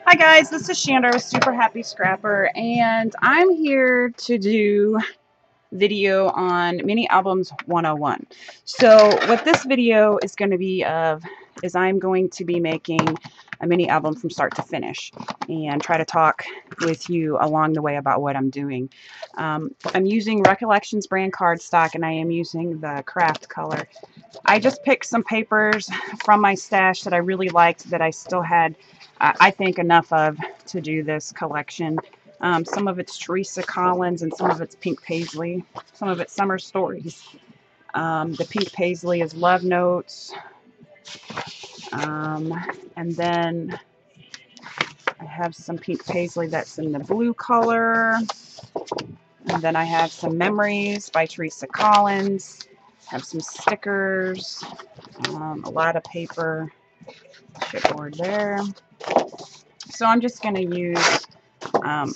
Hi guys, this is Chandra with Super Happy Scrapper, and I'm here to do video on Mini Albums 101. So what this video is going to be of is I'm going to be making a mini album from start to finish and try to talk with you along the way about what I'm doing. I'm using Recollections brand cardstock, and I am using the craft color. I just picked some papers from my stash that I really liked that I still had, I think, enough of to do this collection. Some of it's Teresa Collins and some of it's Pink Paisley. Some of it's Summer Stories. The Pink Paisley is Love Notes. And then I have some Pink Paisley that's in the blue color. And then I have some Memories by Teresa Collins. Have some stickers, a lot of paper, chipboard there. So I'm just going to use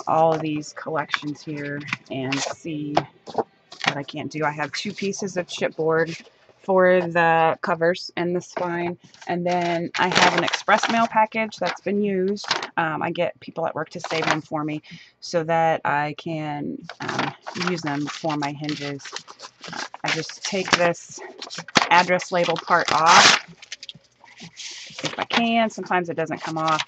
all of these collections here and see what I can do. I have 2 pieces of chipboard for the covers and the spine, and then I have an express mail package that's been used. I get people at work to save them for me so that I can use them for my hinges. I just take this address label part off if I can. Sometimes it doesn't come off.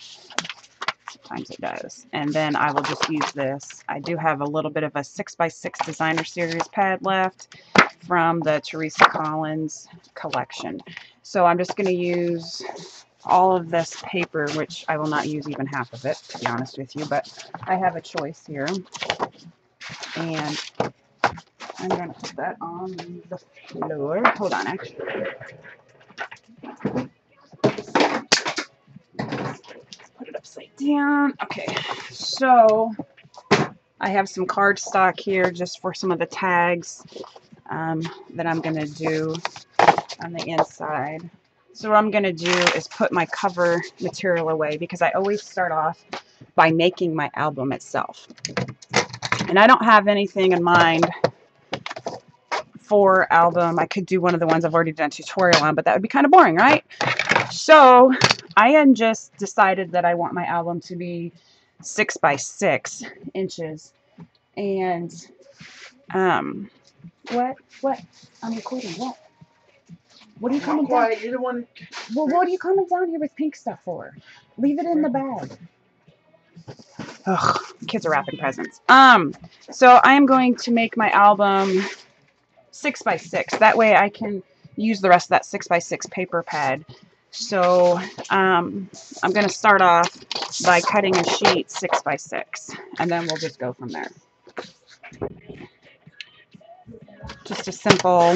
Sometimes it does. And then I will just use this. I do have a little bit of a 6x6 designer series pad left from the Teresa Collins collection. So I'm just going to use all of this paper, which I will not use even half of it, to be honest with you, but I have a choice here. And I'm going to put that on the floor. Hold on, actually. Let's put it upside down. Okay, so I have some cardstock here just for some of the tags that I'm going to do on the inside. So what I'm going to do is put my cover material away because I always start off by making my album itself. And I don't have anything in mind for album. I could do one of the ones I've already done a tutorial on, but that would be kind of boring, right? So I had just decided that I want my album to be 6x6 inches. And what? I'm recording. What are you coming down? You're the one. Well, what are you coming down here with pink stuff for? Leave it in the bag. Ugh, kids are wrapping presents. So I am going to make my album 6x6. That way I can use the rest of that 6x6 paper pad. So I'm going to start off by cutting a sheet 6x6, and then we'll just go from there. Just a simple.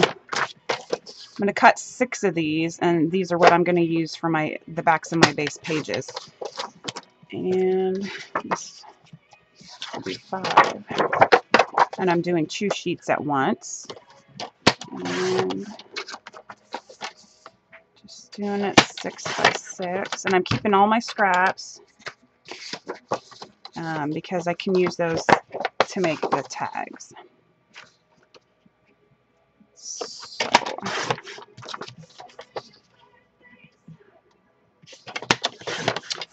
I'm going to cut 6 of these, and these are what I'm going to use for the backs of my base pages. And this will be 5. And I'm doing 2 sheets at once. And just doing it 6x6. And I'm keeping all my scraps because I can use those to make the tags. So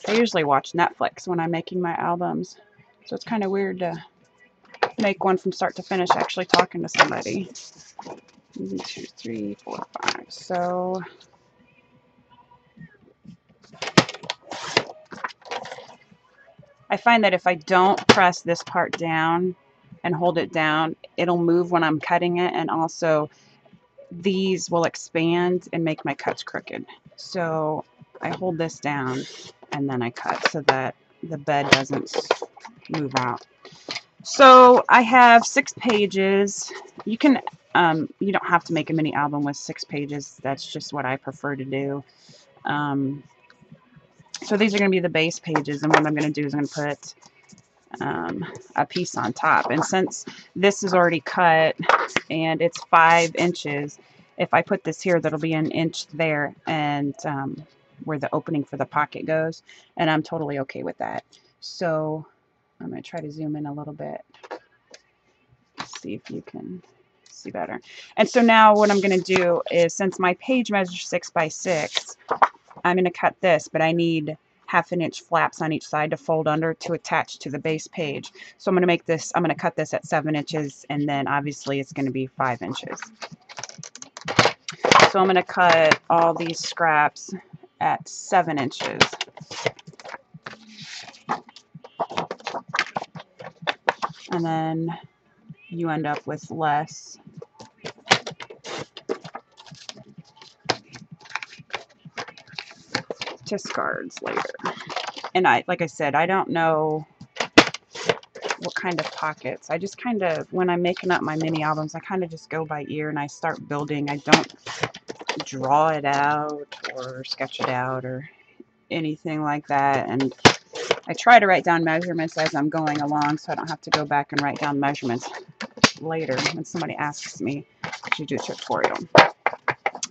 I usually watch Netflix when I'm making my albums, so it's kind of weird to make one from start to finish actually talking to somebody. 1, 2, 3, 4, 5. So I find that if I don't press this part down and hold it down, it'll move when I'm cutting it, and also these will expand and make my cuts crooked. So I hold this down and then I cut so that the bed doesn't move out. So I have 6 pages. You can you don't have to make a mini album with 6 pages. That's just what I prefer to do. So these are going to be the base pages, and what I'm going to do is I'm going to put a piece on top. And since this is already cut and it's 5 inches, if I put this here, that'll be an inch there, and where the opening for the pocket goes, and I'm totally okay with that. So I'm going to try to zoom in a little bit, see if you can see better. And so now what I'm going to do is, since my page measures 6x6, I'm going to cut this, but I need 1/2" flaps on each side to fold under to attach to the base page. So I'm going to make this, I'm going to cut this at 7 inches, and then obviously it's going to be 5 inches. So I'm going to cut all these scraps at 7 inches. And then you end up with less. Discards later. And like I said, I don't know what kind of pockets. I just kind of, when I'm making up my mini albums, I kind of just go by ear and I start building. I don't draw it out or sketch it out or anything like that. And I try to write down measurements as I'm going along so I don't have to go back and write down measurements later when somebody asks me to do a tutorial.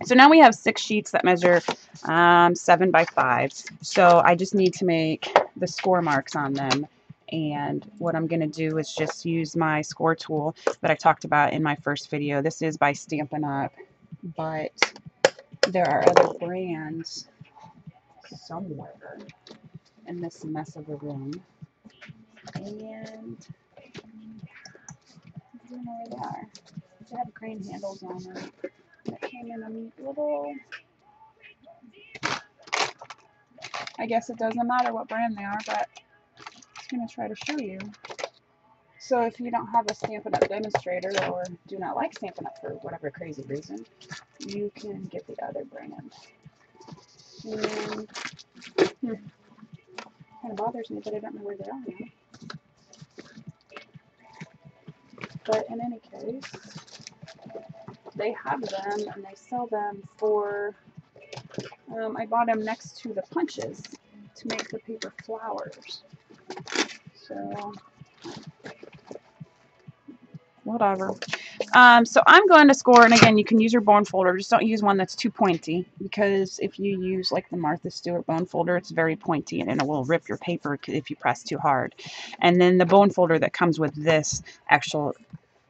So now we have 6 sheets that measure 7 by 5. So I just need to make the score marks on them. And what I'm going to do is just use my score tool that I talked about in my first video. This is by Stampin' Up, but there are other brands somewhere in this mess of a room. And I don't know where they are. They have green handles on them. That came in a neat little... I guess it doesn't matter what brand they are, but I'm going to try to show you. So if you don't have a Stampin' Up demonstrator or do not like Stampin' Up for whatever crazy reason, you can get the other brand. And kind of bothers me that I don't know where they are now. But in any case, they have them and they sell them for, I bought them next to the punches to make the paper flowers. So, whatever. So I'm going to score, and again, you can use your bone folder. Just don't use one that's too pointy, because if you use like the Martha Stewart bone folder, it's very pointy and it will rip your paper if you press too hard. And then the bone folder that comes with this actual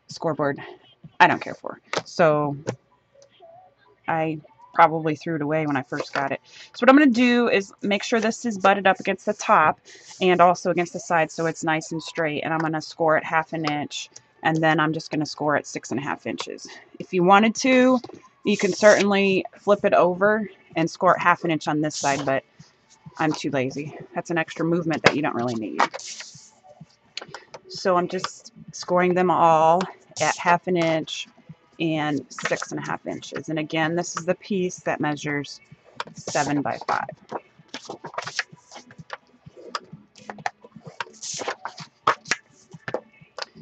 scoreboard, I don't care for. So I probably threw it away when I first got it. So what I'm going to do is make sure this is butted up against the top and also against the side so it's nice and straight. And I'm going to score it 1/2 inch. And then I'm just going to score at 6.5 inches. If you wanted to, you can certainly flip it over and score at 1/2 inch on this side, but I'm too lazy. That's an extra movement that you don't really need. So I'm just scoring them all at 1/2 inch and 6.5 inches. And again, this is the piece that measures 7 by 5.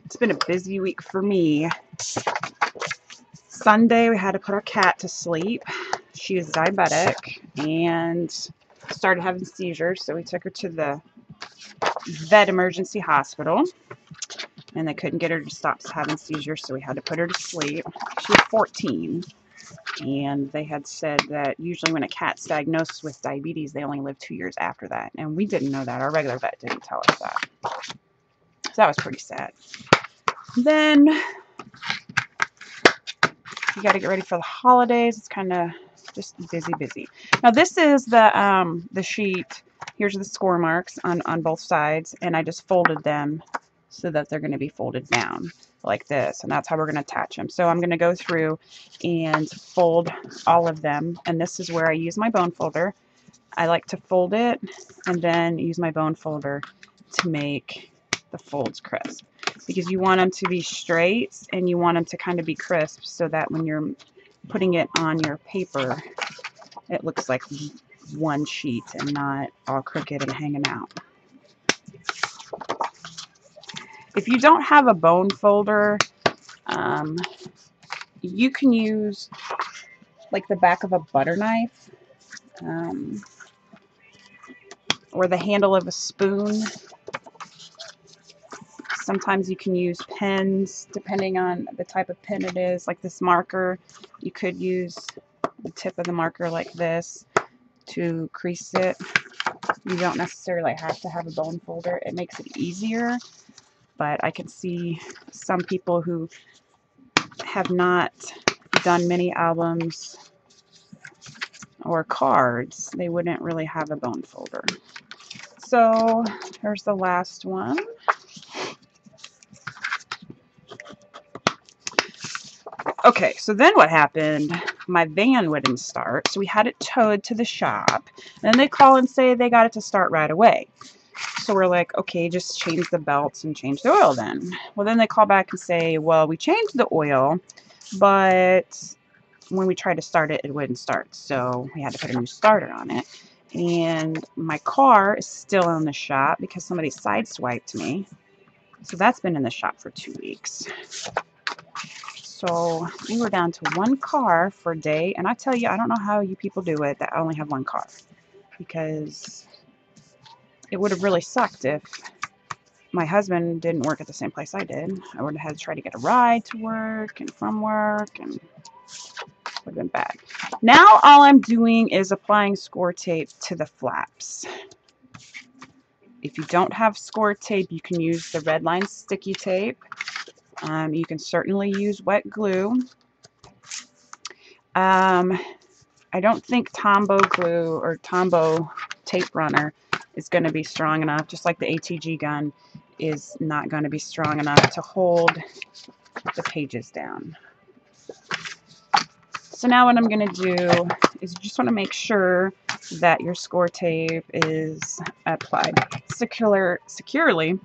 It's been a busy week for me. Sunday, we had to put our cat to sleep. She is diabetic and started having seizures, so we took her to the vet emergency hospital, and they couldn't get her to stop having seizures, so we had to put her to sleep. She was 14, and they had said that usually when a cat's diagnosed with diabetes, they only live 2 years after that, and we didn't know that. Our regular vet didn't tell us that. So that was pretty sad. Then you got to get ready for the holidays. It's kind of just busy. Now this is the sheet. Here's the score marks on both sides, and I just folded them so that they're going to be folded down like this, and that's how we're going to attach them. So I'm going to go through and fold all of them, and this is where I use my bone folder. I like to fold it and then use my bone folder to make the folds crisp, because you want them to be straight and you want them to kind of be crisp so that when you're putting it on your paper, it looks like one sheet and not all crooked and hanging out. If you don't have a bone folder, you can use like the back of a butter knife or the handle of a spoon. Sometimes you can use pens, depending on the type of pen it is. Like this marker, you could use the tip of the marker like this to crease it. You don't necessarily have to have a bone folder. It makes it easier, but I can see some people who have not done mini albums or cards, they wouldn't really have a bone folder. So here's the last one. Okay, so then what happened? My van wouldn't start, so we had it towed to the shop. And then they call and say they got it to start right away. So we're like, okay, just change the belts and change the oil then. Well, then they call back and say, well, we changed the oil, but when we tried to start it, it wouldn't start. So we had to put a new starter on it. And my car is still in the shop because somebody sideswiped me. So that's been in the shop for 2 weeks. So we were down to one car for a day. And I tell you, I don't know how you people do it that only have one car. Because it would have really sucked if my husband didn't work at the same place I did. I would have had to try to get a ride to work and from work, and it would have been bad. Now all I'm doing is applying score tape to the flaps. If you don't have score tape, you can use the red line sticky tape. You can certainly use wet glue. I don't think Tombow glue or Tombow tape runner is going to be strong enough, just like the ATG gun is not going to be strong enough to hold the pages down. So now what I'm going to do is just want to make sure that your score tape is applied securely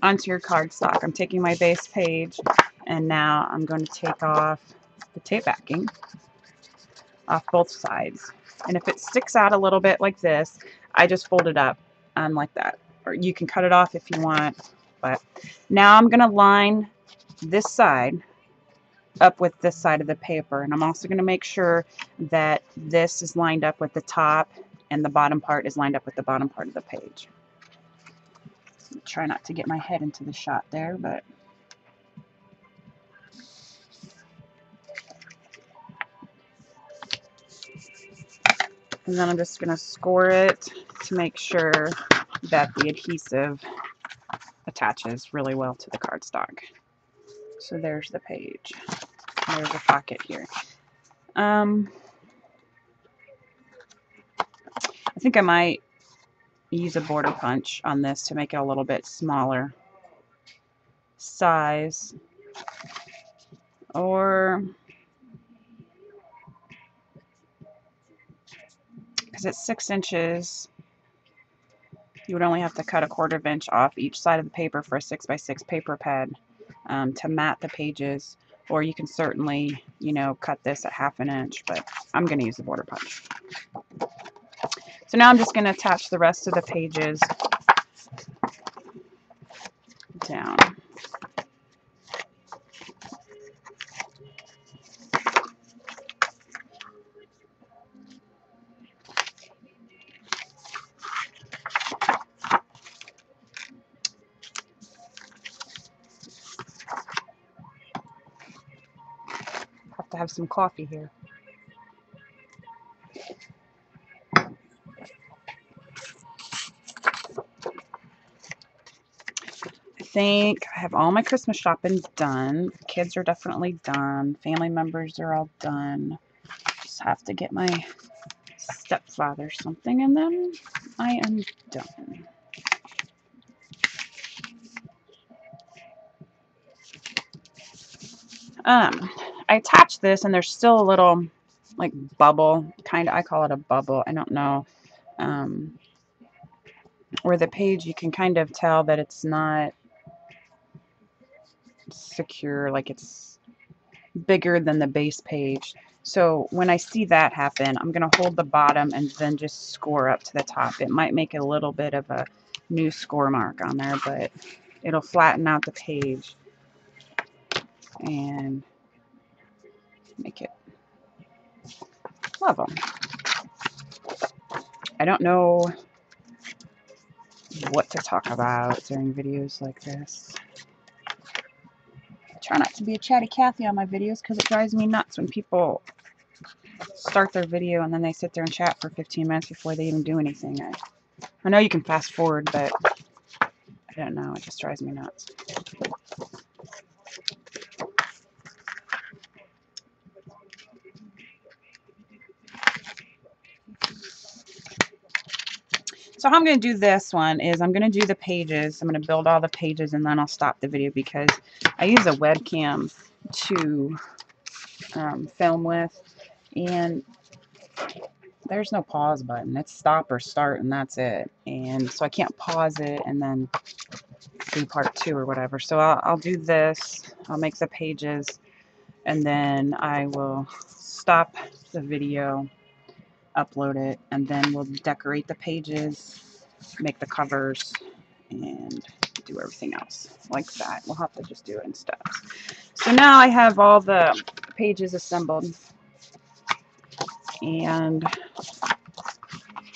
onto your cardstock. I'm taking my base page and now I'm going to take off the tape backing off both sides. And if it sticks out a little bit like this, I just fold it up like that. Or you can cut it off if you want. But now I'm going to line this side up with this side of the paper. And I'm also going to make sure that this is lined up with the top and the bottom part is lined up with the bottom part of the page. Try not to get my head into the shot there, but and then I'm just going to score it to make sure that the adhesive attaches really well to the cardstock. So there's the page. There's a pocket here. I think I might use a border punch on this to make it a little bit smaller size. Or because it's 6 inches, you would only have to cut a 1/4 inch off each side of the paper for a 6x6 paper pad to mat the pages. Or you can certainly, you know, cut this at 1/2 inch, but I'm going to use the border punch. So now I'm just going to attach the rest of the pages down. Have to have some coffee here. I think I have all my Christmas shopping done. Kids are definitely done. Family members are all done. Just have to get my stepfather something and then I am done. I attached this and there's still a little like bubble, kind of, I call it a bubble. I don't know. Where the page, you can kind of tell that it's not secure, like it's bigger than the base page. So when I see that happen, I'm going to hold the bottom and then just score up to the top. It might make a little bit of a new score mark on there, but it'll flatten out the page and make it level. I don't know what to talk about during videos like this. I try not to be a chatty Cathy on my videos because it drives me nuts when people start their video and then they sit there and chat for 15 minutes before they even do anything. I know you can fast forward, but I don't know, it just drives me nuts. So how I'm going to do this one is I'm going to do the pages. I'm going to build all the pages and then I'll stop the video because I use a webcam to film with, and there's no pause button. It's stop or start and that's it. And so I can't pause it and then do part 2 or whatever. So I'll do this. I'll make the pages and then I will stop the video, upload it, and then we'll decorate the pages, make the covers, and do everything else like that. We'll have to just do it in steps. So now I have all the pages assembled, and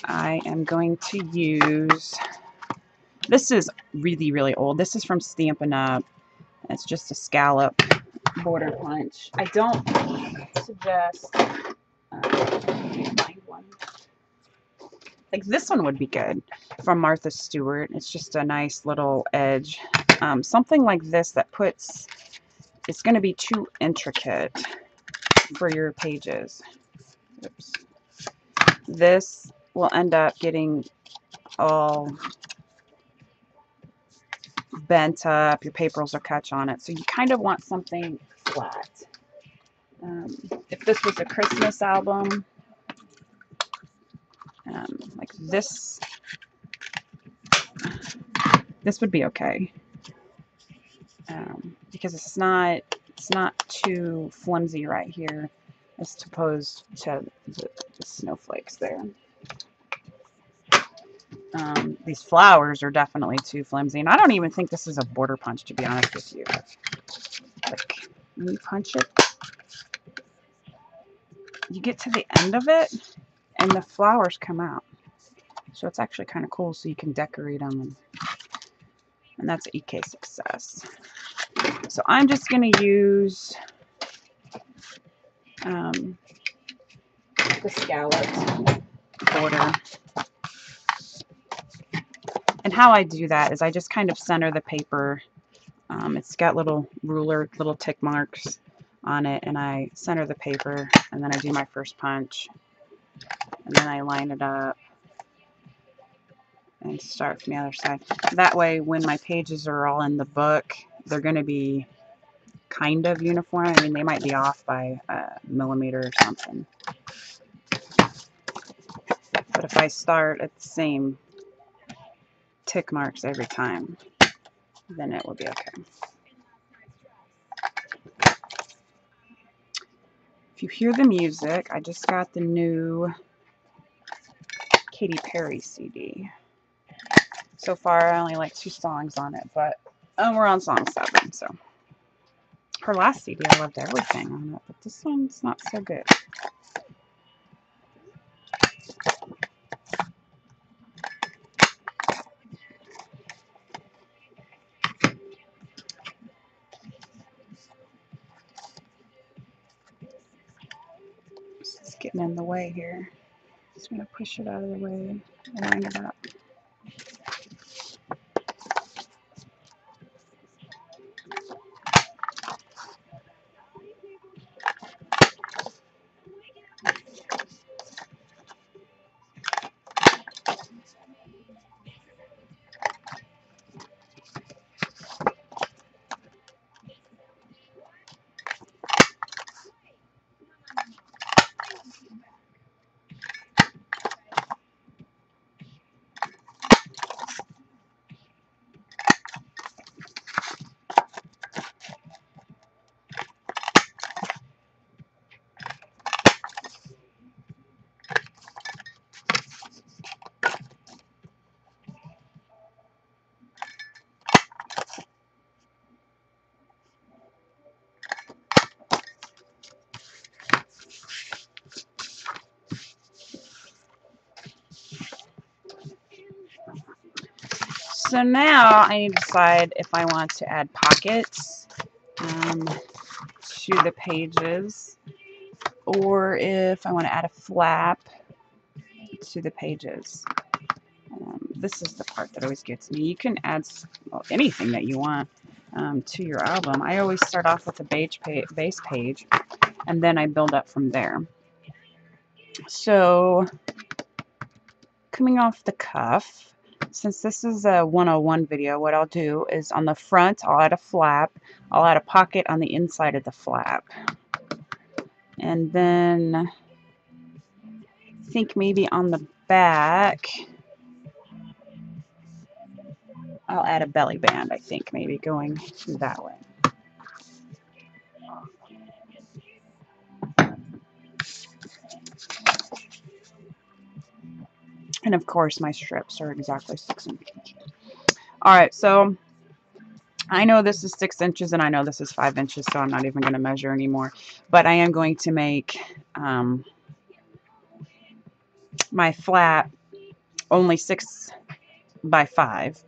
I am going to use, this is really old. This is from Stampin' Up. It's just a scallop border punch. I don't suggest find one. Like this one would be good from Martha Stewart. It's just a nice little edge. Something like this that puts, it's going to be too intricate for your pages. Oops. This will end up getting all bent up. Your papers will catch on it. So you kind of want something flat. If this was a Christmas album, like this would be okay, because it's not too flimsy right here as opposed to the snowflakes there. These flowers are definitely too flimsy, and I don't even think this is a border punch, to be honest with you. Like, when you punch it, you get to the end of it and the flowers come out, so it's actually kind of cool. So you can decorate them, and that's an EK success. So I'm just going to use the scalloped border. And how I do that is I just kind of center the paper. It's got little tick marks on it, and I center the paper, and then I do my first punch, and then I line it up and start from the other side. That way, when my pages are all in the book, they're going to be kind of uniform. I mean, they might be off by a millimeter or something. But if I start at the same tick marks every time, then it will be okay. If you hear the music, I just got the new Katy Perry CD. So far, I only like 2 songs on it, but we're on song 7, so. Her last CD, I loved everything on it, but this one's not so good. It's getting in the way here. Just going to push it out of the way and line it up. So now I need to decide if I want to add pockets to the pages, or if I want to add a flap to the pages. This is the part that always gets me. You can add anything that you want to your album. I always start off with a base page, and then I build up from there. So coming off the cuff. Since this is a 101 video, what I'll do is on the front, I'll add a flap. I'll add a pocket on the inside of the flap. And then I think maybe on the back, I'll add a belly band, I think, maybe going that way. And of course, my strips are exactly 6 inches. Alright, so I know this is 6 inches and I know this is 5 inches, so I'm not even going to measure anymore. But I am going to make my flap only 6 by 5,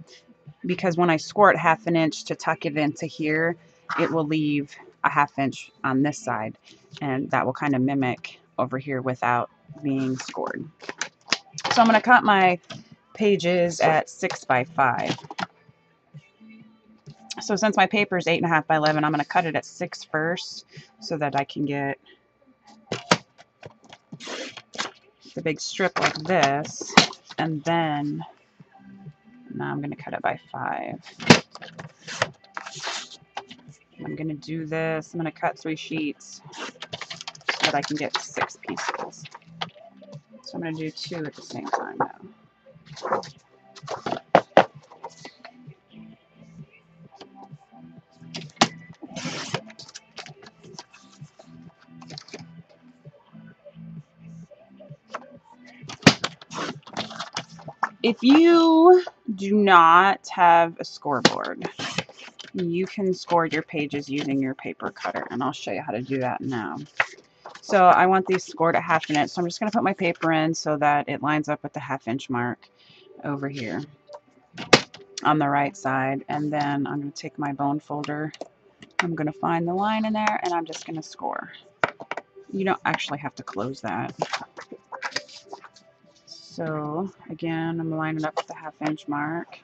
because when I score it 1/2 inch to tuck it into here, it will leave a 1/2 inch on this side, and that will kind of mimic over here without being scored. So I'm going to cut my pages at 6 by 5. So since my paper is 8.5 by 11, I'm going to cut it at 6 first so that I can get the big strip like this, and then now I'm going to cut it by 5. I'm going to do this. I'm going to cut 3 sheets so that I can get 6 pieces. So I'm going to do 2 at the same time now. If you do not have a scoreboard, you can score your pages using your paper cutter, and I'll show you how to do that now. So I want these scored at 1/2 inch, so I'm just going to put my paper in so that it lines up with the 1/2 inch mark over here on the right side, and then I'm going to take my bone folder, I'm going to find the line in there, and I'm just going to score. You don't actually have to close that. So again, I'm lining it up with the 1/2 inch mark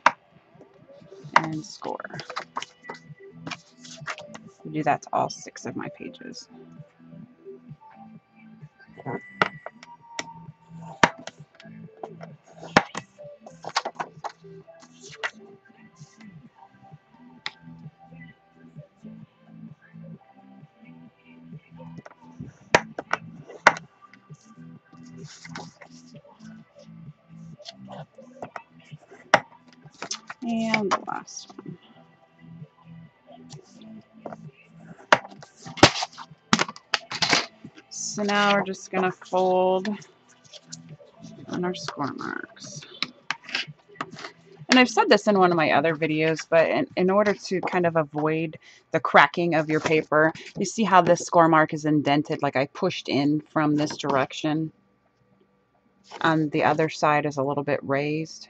and score. Do that to all 6 of my pages. And the last one. So now we're just going to fold on our score marks. And I've said this in one of my other videos, but in order to kind of avoid the cracking of your paper, you see how this score mark is indented, like I pushed in from this direction. On the other side is a little bit raised.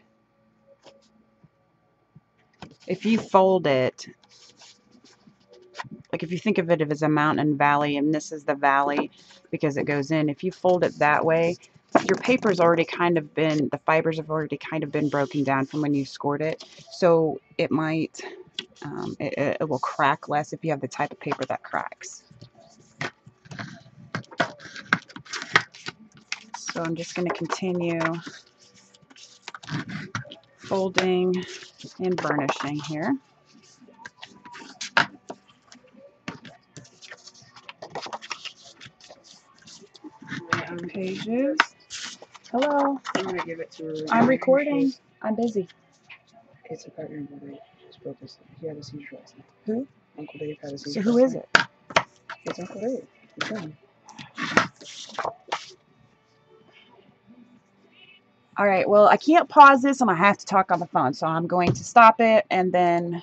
If you fold it, like if you think of it as a mountain valley, and this is the valley because it goes in, if you fold it that way, your paper's already kind of been, the fibers have already kind of been broken down from when you scored it. So it might, it will crack less if you have the type of paper that cracks. So I'm just going to continue folding and burnishing here. Pages. Hello. I'm gonna give it to her. I'm recording. I'm busy. It's a partner Uncle Dave. Spoke this. He had a seizure last night. Who? Uncle Dave had a seizure. So who is it? It's Uncle Dave. It's him. All right. Well, I can't pause this, and I have to talk on the phone, so I'm going to stop it and then